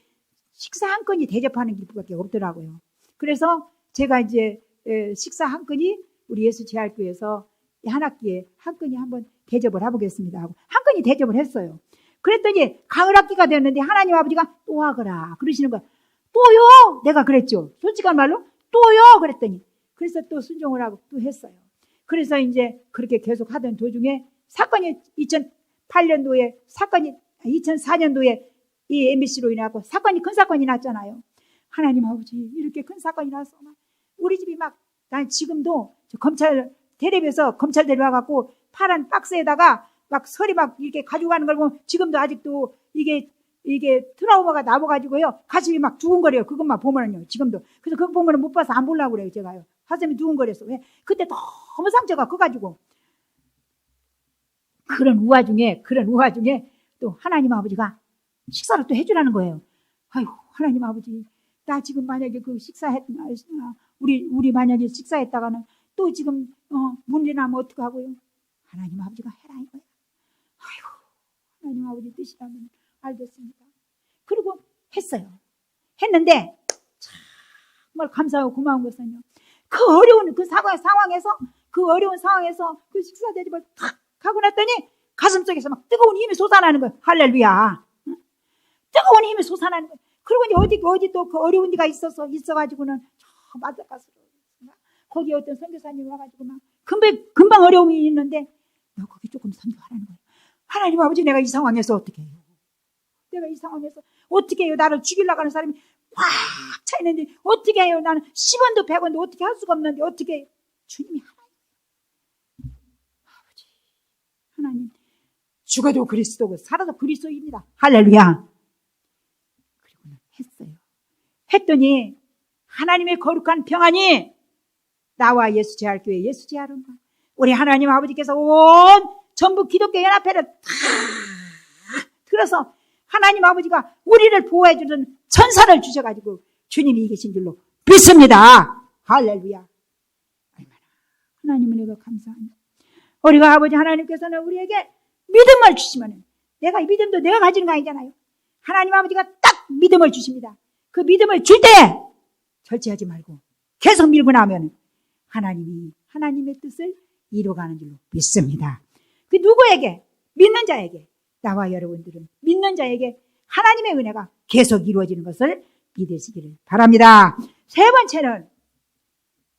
식사 한 건이 대접하는 기부밖에 없더라고요. 그래서 제가 이제 식사 한 건이 우리 예수제할교에서 한 학기에 한 건이 한번 대접을 해보겠습니다 하고 한 건이 대접을 했어요. 그랬더니 가을 학기가 됐는데 하나님 아버지가 또 하거라 그러시는 거야. 또요? 내가 그랬죠. 솔직한 말로 또요? 그랬더니 그래서 또 순종을 하고 또 했어요. 그래서 이제 그렇게 계속 하던 도중에 사건이 2008년도에 2004년도에 이 MBC로 인해서 큰 사건이 났잖아요. 하나님 아버지 이렇게 큰 사건이 났어. 우리 집이 난 지금도 텔레비에서 검찰 데려와갖고 파란 박스에다가 막 서리 이렇게 가져가는 걸 보면 지금도 아직도 이게 트라우마가 남아가지고요. 가슴이 막 두근거려요. 그것만 보면은요. 지금도. 그래서 그거 보면은 못 봐서 안 보려고 그래요. 제가요. 가슴이 두근거렸어. 왜? 그때 너무 상처가 커가지고. 그런 우화중에 또 하나님 아버지가 식사를 또 해주라는 거예요. 아유, 하나님 아버지. 나 지금 만약에 우리 만약에 식사했다가는 또 지금 문제 나면 어떡하고요? 하나님 아버지가 해라 이거야. 아이고, 하나님 아버지 뜻이라면 알겠습니다. 그리고 했어요. 했는데 정말 감사하고 고마운 것은요, 그 어려운 그 상황에서 그 식사 대접을 탁 하고 났더니 가슴속에서 막 뜨거운 힘이 솟아나는 거예요. 할렐루야. 뜨거운 힘이 솟아나는 거예요. 그리고 이제 어디 또 그 어려운 데가 있어가지고는 저 마다가스로 거기 어떤 선교사님이 와가지고 막 금방 어려움이 있는데 너 거기 조금 선교하라는 거예요. 하나님 아버지, 내가 이 상황에서 어떻게 해요? 내가 이 상황에서 어떻게 해요? 나를 죽이려고 하는 사람이 꽉 차 있는데 어떻게 해요? 나는 10원도 100원도 어떻게 할 수가 없는데 어떻게 해요? 주님이 하나님, 아버지 하나님, 죽어도 그리스도고 살아도 그리스도입니다. 할렐루야. 그리고는 했어요. 했더니 하나님의 거룩한 평안이 나와 예수제할교회 예수제할원과 우리 하나님 아버지께서 온 전부 기독교 연합회를 다 들어서 하나님 아버지가 우리를 보호해주는 천사를 주셔가지고 주님이 이기신 줄로 믿습니다. 할렐루야. 얼마나 하나님은 내가 감사합니다. 우리가 아버지 하나님께서는 우리에게 믿음을 주시면, 내가 이 믿음도 내가 가지는 거 아니잖아요. 하나님 아버지가 딱 믿음을 주십니다. 그 믿음을 줄 때 절제하지 말고 계속 밀고 나면 하나님이 하나님의 뜻을 이루어가는 줄로 믿습니다. 그 누구에게? 믿는 자에게, 나와 여러분들은 믿는 자에게 하나님의 은혜가 계속 이루어지는 것을 믿으시기를 바랍니다. 세 번째는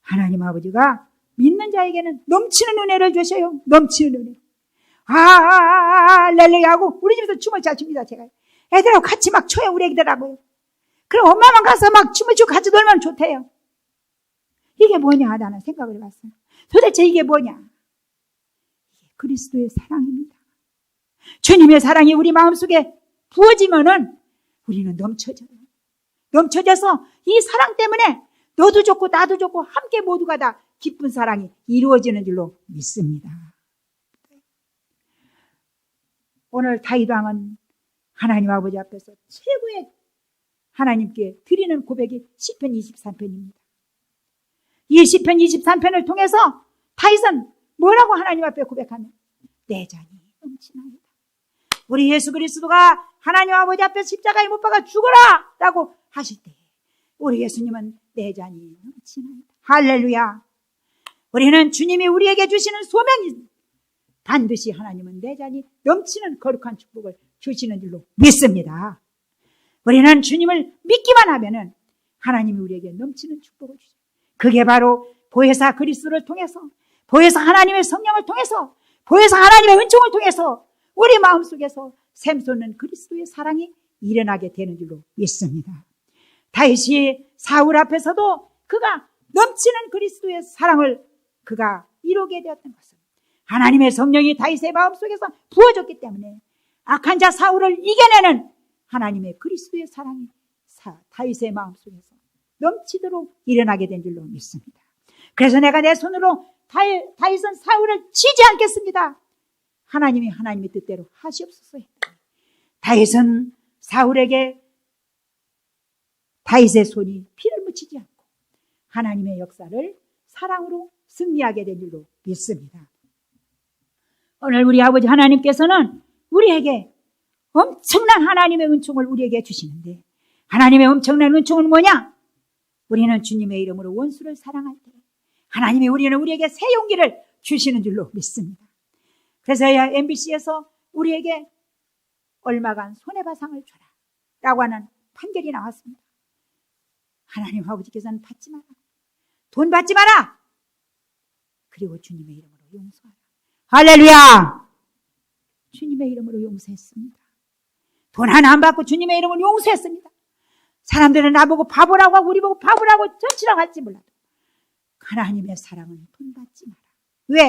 하나님 아버지가 믿는 자에게는 넘치는 은혜를 주셔요. 넘치는 은혜. 할렐루야 하고 우리 집에서 춤을 잘 춥니다. 제가 애들하고 같이 막 춰요. 우리 애들하고요. 그럼 엄마만 가서 막 춤을 추고 같이 놀면 좋대요. 이게 뭐냐 나는 생각을 해봤어요. 도대체 이게 뭐냐? 이게 그리스도의 사랑입니다. 주님의 사랑이 우리 마음속에 부어지면은 우리는 넘쳐져요. 넘쳐져서 이 사랑 때문에 너도 좋고 나도 좋고 함께 모두가 다 기쁜 사랑이 이루어지는 줄로 믿습니다. 오늘 다윗 왕은 하나님 아버지 앞에서 최고의 하나님께 드리는 고백이 시편 23편입니다. 이 시편 23편을 통해서 다윗은 뭐라고 하나님 앞에 고백하면 내 잔이 넘치나이다. 우리 예수 그리스도가 하나님 아버지 앞에 십자가에 못 박아 죽어라 라고 하실 때 우리 예수님은 내 잔이 넘치나이다. 할렐루야. 우리는 주님이 우리에게 주시는 소명이 반드시 하나님은 내 잔이 넘치는 거룩한 축복을 주시는 줄로 믿습니다. 우리는 주님을 믿기만 하면은 하나님이 우리에게 넘치는 축복을 주셔요. 그게 바로 보혜사 그리스도를 통해서, 보혜사 하나님의 성령을 통해서, 보혜사 하나님의 은총을 통해서 우리 마음속에서 샘솟는 그리스도의 사랑이 일어나게 되는 줄로 믿습니다. 다윗이 사울 앞에서도 그가 넘치는 그리스도의 사랑을 그가 이루게 되었던 것은 하나님의 성령이 다윗의 마음속에서 부어졌기 때문에 악한 자 사울을 이겨내는 하나님의 그리스도의 사랑이 다윗의 마음속에서 넘치도록 일어나게 된 줄로 믿습니다. 그래서 내가 내 손으로 다윗은 사울을 치지 않겠습니다. 하나님이 하나님의 뜻대로 하시옵소서 했더니 다윗은 사울에게 다윗의 손이 피를 묻히지 않고 하나님의 역사를 사랑으로 승리하게 된 줄로 믿습니다. 오늘 우리 아버지 하나님께서는 우리에게 엄청난 하나님의 은총을 우리에게 주시는데, 하나님의 엄청난 은총은 뭐냐? 우리는 주님의 이름으로 원수를 사랑할 때 하나님이 우리에게 새 용기를 주시는 줄로 믿습니다. 그래서 MBC에서 우리에게 얼마간 손해배상을 줘라 라고 하는 판결이 나왔습니다. 하나님 아버지께서는 받지 마라, 돈 받지 마라, 그리고 주님의 이름으로 용서하라. 할렐루야. 주님의 이름으로 용서했습니다. 돈 하나 안 받고 주님의 이름으로 용서했습니다. 사람들은 나보고 바보라고 하고 우리 보고 바보라고 전치라고 할지 몰라도 하나님의 사랑은 돈 받지 마라. 왜?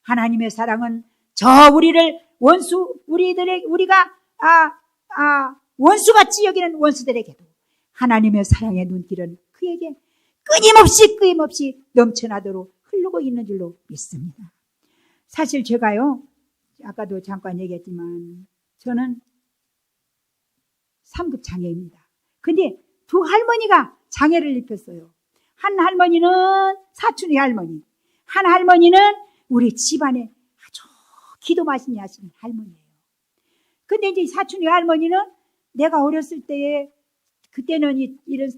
하나님의 사랑은 우리를 우리가 원수같이 여기는 원수들에게도 하나님의 사랑의 눈길은 그에게 끊임없이 넘쳐나도록 흐르고 있는 줄로 믿습니다. 사실 제가요, 아까도 잠깐 얘기했지만 저는 3급 장애입니다. 근데 두 할머니가 장애를 입혔어요. 한 할머니는 사촌의 할머니, 한 할머니는 우리 집안에 아주 기도 많이 하시는 할머니예요. 근데 이제 사촌의 할머니는 내가 어렸을 때에 그때는 이런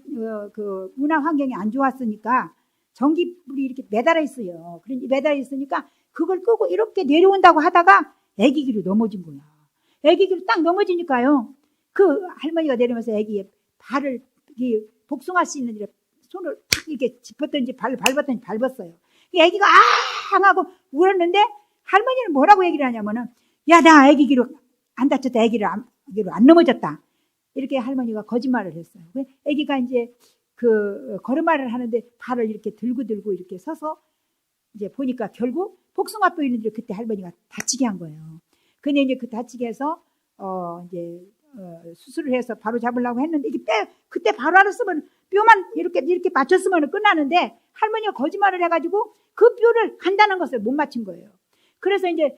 그 문화 환경이 안 좋았으니까 전기불이 이렇게 매달아 있어요. 그런지 매달아 있으니까 그걸 끄고 이렇게 내려온다고 하다가 애기기로 넘어진 거야. 애기기로 딱 넘어지니까요. 그 할머니가 내리면서 애기의 발을 복숭아 씨 있는 데를 손을 탁 이렇게 짚었던지 발을 밟았던지 밟았어요. 애기가 아 하고 울었는데 할머니는 뭐라고 얘기를 하냐면은 야, 나 애기기로 안 다쳤다. 애기로 안 넘어졌다. 이렇게 할머니가 거짓말을 했어요. 애기가 이제 그 걸음마를 하는데 발을 이렇게 들고 이렇게 서서 이제 보니까 결국 복숭아뼈 있는 데 그때 할머니가 다치게 한 거예요. 근데 이제 그 다치게 해서 수술을 해서 바로 잡으려고 했는데 이게 그때 바로 알았으면 뼈만 이렇게 맞췄으면 끝나는데 할머니가 거짓말을 해가지고 그 뼈를 간다는 것을 못 맞춘 거예요. 그래서 이제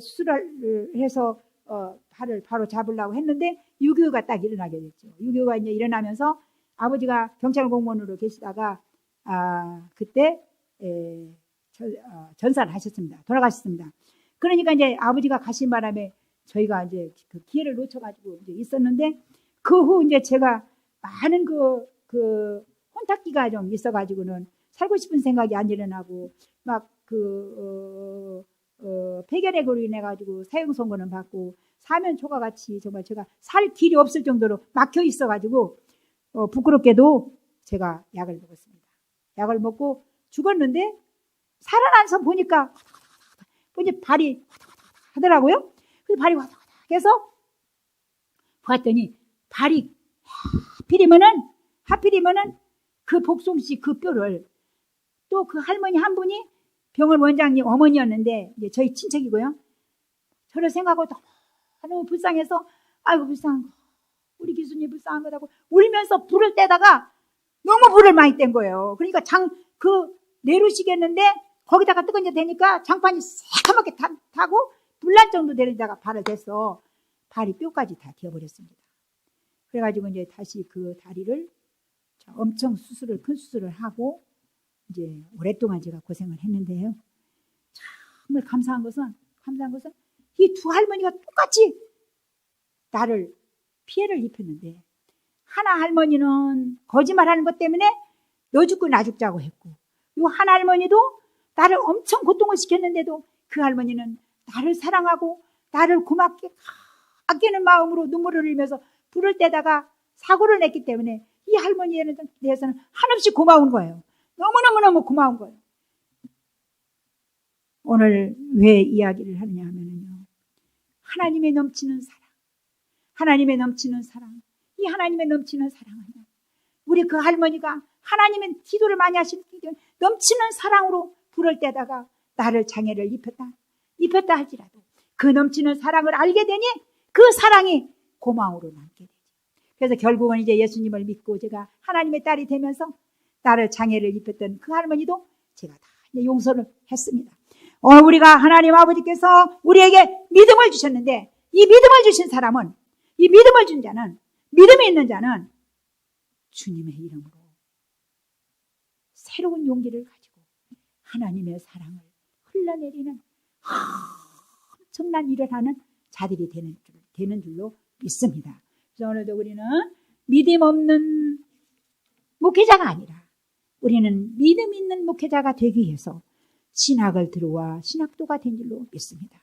수술을 해서 발을 바로 잡으려고 했는데 6.25가 딱 일어나게 됐죠. 6.25가 이제 일어나면서 아버지가 경찰 공무원으로 계시다가 그때 전사를 하셨습니다. 돌아가셨습니다. 그러니까 이제 아버지가 가신 바람에 저희가 이제 그 기회를 놓쳐가지고 이제 있었는데 그 후 이제 제가 많은 그 혼탁기가 좀 있어가지고는 살고 싶은 생각이 안 일어나고 막 폐결핵으로 인해 가지고 사형 선고는 받고 사면 초과 같이 정말 제가 살 길이 없을 정도로 막혀 있어가지고 부끄럽게도 제가 약을 먹었습니다. 약을 먹고 죽었는데 살아나서 보니까 발이 하더라고요. 그래서 발이 해서 봤더니 발이 하필이면은 그 복송씨 그 뼈를 또 그 할머니 한 분이 병원 원장님 어머니였는데 이제 저희 친척이고요. 저를 생각하고 너무 불쌍해서 아이고 불쌍한 거 우리 기수님 불쌍한 거라고 울면서 불을 떼다가 너무 불을 많이 뗀 거예요. 그러니까 내루시겠는데 거기다가 뜨거운 데 대니까 장판이 새까맣게 타고 불날 정도 되는 데다가 발을 댔어. 발이 뼈까지 다 되어버렸습니다. 그래가지고 이제 다시 그 다리를 엄청 큰 수술을 하고 이제 오랫동안 제가 고생을 했는데요. 정말 감사한 것은 이 두 할머니가 똑같이 나를 피해를 입혔는데 하나 할머니는 거짓말하는 것 때문에 너 죽고 나 죽자고 했고 요 한 할머니도 나를 엄청 고통을 시켰는데도 그 할머니는 나를 사랑하고 나를 고맙게 아끼는 마음으로 눈물을 흘리면서 불을 떼다가 사고를 냈기 때문에 이 할머니에 대해서는 한없이 고마운 거예요. 너무너무너무 고마운 거예요. 오늘 왜 이야기를 하느냐 하면요. 하나님의 넘치는 사랑. 이 하나님의 넘치는 사랑은요. 우리 그 할머니가 하나님의 기도를 많이 하시는 넘치는 사랑으로 불을 떼다가 나를 장애를 입혔다 할지라도 그 넘치는 사랑을 알게 되니 그 사랑이 고마움으로 남게 되죠. 그래서 결국은 이제 예수님을 믿고 제가 하나님의 딸이 되면서 나를 장애를 입혔던 그 할머니도 제가 다 용서를 했습니다. 우리가 하나님 아버지께서 우리에게 믿음을 주셨는데 이 믿음을 주신 사람은 이 믿음을 준 자는 믿음이 있는 자는 주님의 이름으로 새로운 용기를 가지고 하나님의 사랑을 흘러내리는 엄청난 일을 하는 자들이 되는 줄로 믿습니다. 그래서 오늘도 우리는 믿음 없는 목회자가 아니라 우리는 믿음 있는 목회자가 되기 위해서 신학을 들어와 신학도가 된 줄로 믿습니다.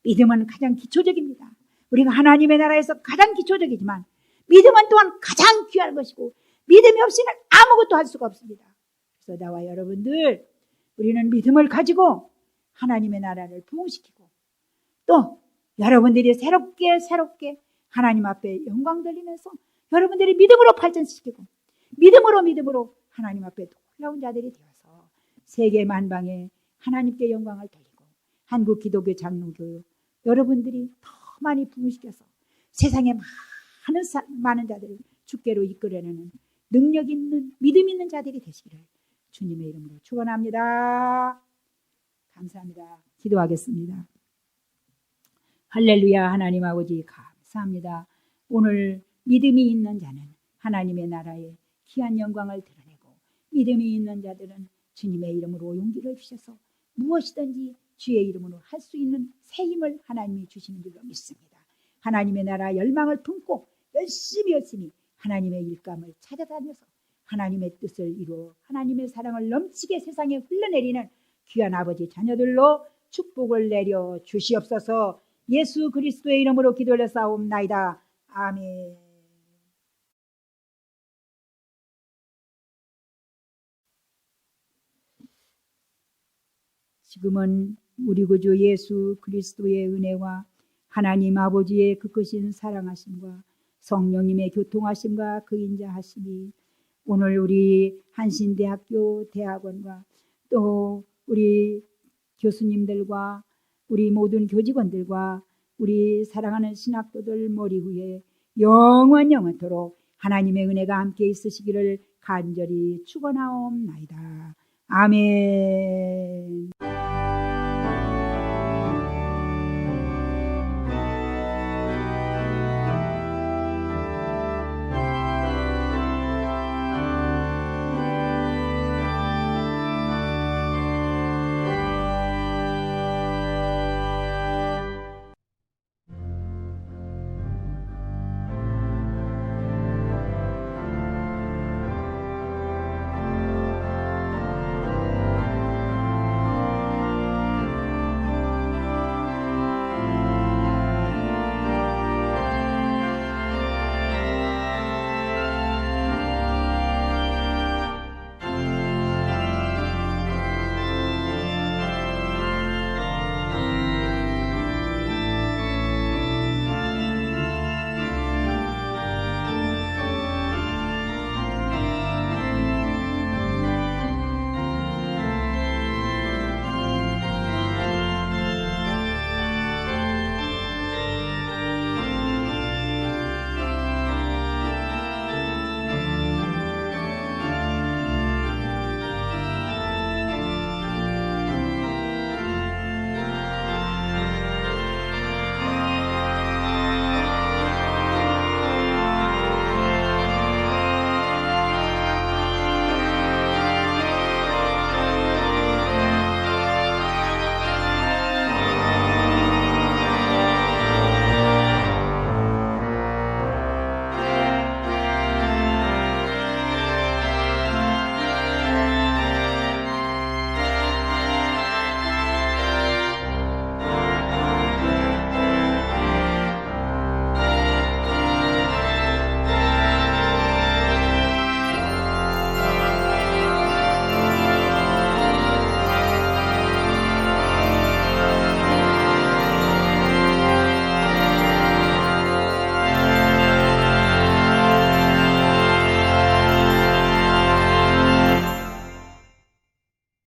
믿음은 가장 기초적입니다. 우리가 하나님의 나라에서 가장 기초적이지만 믿음은 또한 가장 귀한 것이고 믿음이 없이는 아무것도 할 수가 없습니다. 그래서 나와 여러분들 우리는 믿음을 가지고 하나님의 나라를 부흥시키고 또 여러분들이 새롭게 하나님 앞에 영광 돌리면서 여러분들이 믿음으로 발전시키고 믿음으로 하나님 앞에 놀라운 자들이 되어서 세계 만방에 하나님께 영광을 돌리고 한국 기독교 장로교 여러분들이 더 많이 부흥시켜서 세상에 많은 자들을 주께로 이끌어내는 능력 있는 믿음 있는 자들이 되시기를 주님의 이름으로 축원합니다. 감사합니다. 기도하겠습니다. 할렐루야. 하나님 아버지 감사합니다. 오늘 믿음이 있는 자는 하나님의 나라에 귀한 영광을 드러내고, 믿음이 있는 자들은 주님의 이름으로 용기를 주셔서 무엇이든지 주의 이름으로 할 수 있는 새 힘을 하나님이 주시는 줄로 믿습니다. 하나님의 나라 열망을 품고 열심히 하나님의 일감을 찾아다녀서 하나님의 뜻을 이루어 하나님의 사랑을 넘치게 세상에 흘러내리는 귀한 아버지 자녀들로 축복을 내려 주시옵소서. 예수 그리스도의 이름으로 기도를 싸움나이다. 아멘. 지금은 우리 구주 예수 그리스도의 은혜와 하나님 아버지의 그 크신 사랑하심과 성령님의 교통하심과 그 인자하심이 오늘 우리 한신대학교 대학원과 또 우리 교수님들과 우리 모든 교직원들과 우리 사랑하는 신학도들 머리 위에 영원토록 하나님의 은혜가 함께 있으시기를 간절히 축원하옵나이다. 아멘.